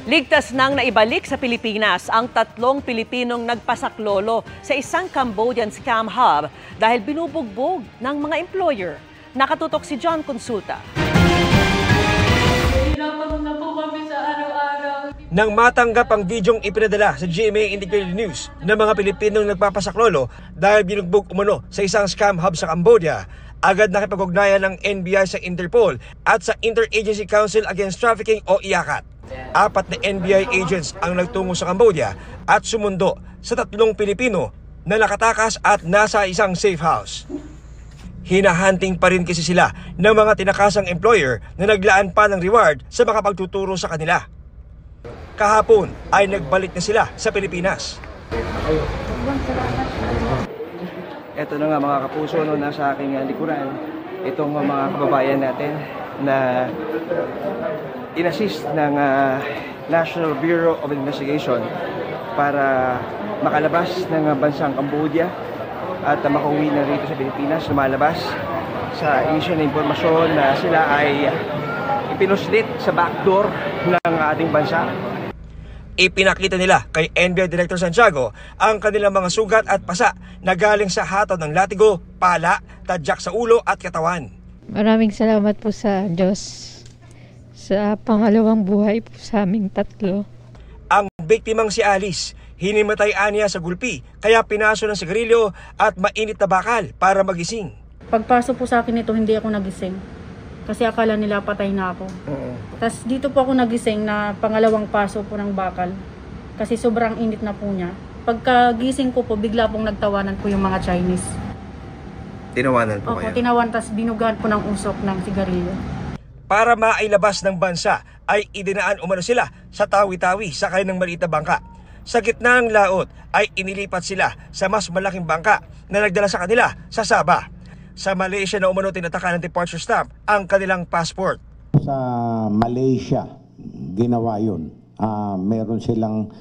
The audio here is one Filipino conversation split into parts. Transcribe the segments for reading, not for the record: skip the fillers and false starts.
Ligtas nang naibalik sa Pilipinas ang 3 Pilipinong nagpasaklolo sa isang Cambodian scam hub dahil binubugbog ng mga employer. Nakatutok si John Consulta. Hirapan na po kami sa araw-araw. Nang matanggap ang bidyong ipinadala sa GMA Integrated News ng mga Pilipinong nagpapasaklolo dahil binugbog umano sa isang scam hub sa Cambodia, agad nakipag-ugnayan ng NBI sa Interpol at sa Interagency Council Against Trafficking o IACAT. 4 na NBI agents ang nagtungo sa Cambodia at sumundo sa 3 Pilipino na nakatakas at nasa isang safe house. Hinahunting pa rin kasi sila ng mga tinakasang employer na naglaan pa ng reward sa makapagtuturo sa kanila. Kahapon ay nagbalik na sila sa Pilipinas. Ito na nga mga kapuso, nasa aking likuran, itong mga kababayan natin na in-assist ng National Bureau of Investigation para makalabas ng bansang Cambodia at makauwi na rito sa Pilipinas. Lumalabas sa issue na impormasyon na sila ay ipinuslit sa backdoor ng ating bansa. Ipinakita nila kay NBI Director Santiago ang kanilang mga sugat at pasa na galing sa hataw ng latigo, pala, tadyak sa ulo at katawan. Maraming salamat po sa Diyos sa pangalawang buhay po sa aming 3. Ang biktimang si Alice, hinimatay niya sa gulpi kaya pinaso ng sigarilyo at mainit na bakal para magising. Pagpasok po sa akin ito, hindi ako nagising. Kasi akala nila patay na ako. Tapos dito po ako nagising na pangalawang paso po ng bakal. Kasi sobrang init na po niya. Pagkagising ko po, bigla pong nagtawanan po yung mga Chinese. Tinawanan po Opo, kayo? tinawan, tapos binugahan po ng usok ng sigarilyo. Para mailabas ng bansa ay idinaan umano sila sa Tawi-Tawi sakay ng maliit na bangka. Sa gitna ng laot ay inilipat sila sa mas malaking bangka na nagdala sa kanila sa Sabah. Sa Malaysia na umano tinataka ng departure stamp ang kanilang passport. Sa Malaysia ginawa yun. Meron silang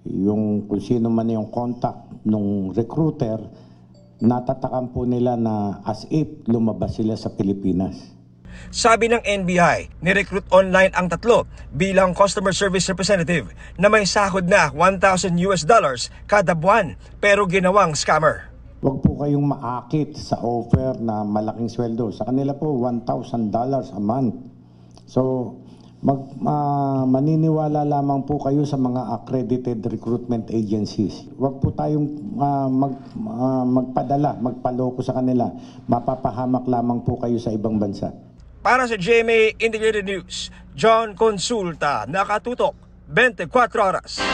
yung kung sino man yung contact ng recruiter, natatakan po nila na as if lumabas sila sa Pilipinas. Sabi ng NBI, ni-recruit online ang 3 bilang customer service representative na may sahod na $1,000 kada buwan pero ginawang scammer. Huwag po kayong maakit sa offer na malaking sweldo. Sa kanila po $1,000 a month. So maniniwala lamang po kayo sa mga accredited recruitment agencies. Huwag po tayong magpaloko sa kanila. Mapapahamak lamang po kayo sa ibang bansa. Para sa GMA Integrated News, John Consulta, nakatutok 24 oras.